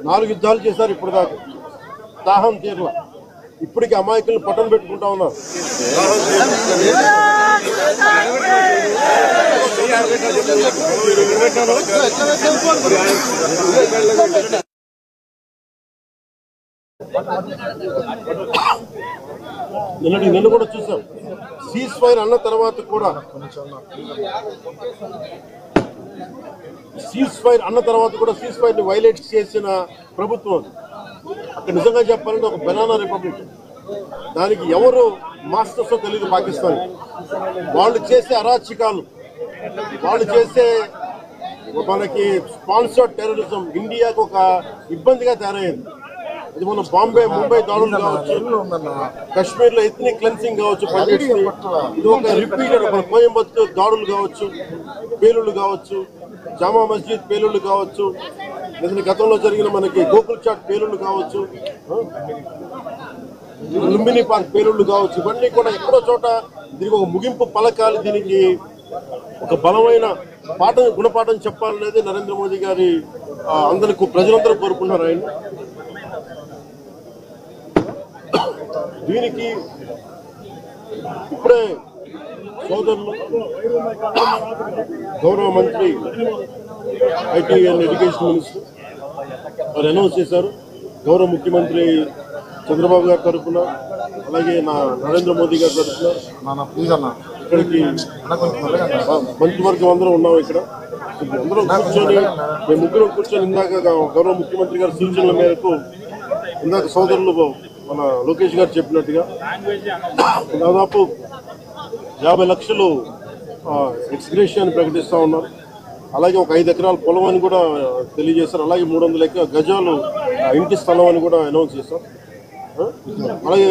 4 యుద్ధాలు చేశారు ఇప్పుడు దాకా, దాహం తీరల. ఇప్పటికి అమాయకులను పట్టణ పెట్టుకుంటా ఉన్నారు. నిన్న కూడా చూసాం. సీజ్ ఫైర్ అన్న తర్వాత కూడా సీజ్ ఫైర్ ని వైలేట్ చేసిన ప్రభుత్వం అక్కడ. నిజంగా చెప్పాలంటే ఒక బనానా రిపబ్లిక్. దానికి ఎవరు మాస్టర్సో తెలియదు పాకిస్తాన్. వాళ్ళు చేసే అరాచకాలు, వాళ్ళు చేసే మనకి స్పాన్సర్డ్ టెర్రరిజం ఇండియాకు ఒక ఇబ్బందిగా తయారైంది. ఇది మన బాంబే, ముంబై దాడులు కావచ్చు, కశ్మీర్ లో ఎథ్నిక్ క్లెన్సింగ్ కావచ్చు, ఇది ఒక రిపీటెడ్ మన కోయంబత్తూర్ దాడులు కావచ్చు, పేలుళ్లు కావచ్చు, జామా మస్జిద్ పేలుళ్లు కావచ్చు, లేదా గతంలో జరిగిన మనకి గోకుల్ చాట్ పేలుళ్లు కావచ్చు, లుంబిని పార్క్ పేలుళ్లు కావచ్చు, ఇవన్నీ కూడా ఎక్కడో చోట దీనికి ఒక ముగింపు పలకాలి. దీనికి ఒక బలమైన గుణపాఠం చెప్పాలనేది నరేంద్ర మోదీ గారి అందరికీ ప్రజలందరూ కోరుకున్నారు. ఆయన దీనికి ఇప్పుడే సోదరులు గౌరవ మంత్రి ఐటీ అండ్ ఎడ్యుకేషన్ మినిస్టర్ వారు అనౌన్స్ చేశారు. గౌరవ ముఖ్యమంత్రి చంద్రబాబు గారి తరఫున, అలాగే నరేంద్ర మోదీ గారి తరఫున ఇక్కడికి మంత్రివర్గం అందరం ఉన్నాం. ఇక్కడ అందరం కూర్చొని, మేము ముగ్గురం కూర్చొని ఇందాక గౌరవ ముఖ్యమంత్రి గారి సూచనల మేరకు ఇందాక సోదరులు మన లోకేష్ గారు చెప్పినట్టుగా దాదాపు 50 లక్షలు ఎక్స్గ్రేషియా ప్రకటిస్తూ ఉన్నారు. అలాగే ఒక 5 ఎకరాల పొలం అని కూడా తెలియజేశారు. అలాగే 300 గజాలు ఇంటి స్థలం అని కూడా అనౌన్స్ చేశారు. అలాగే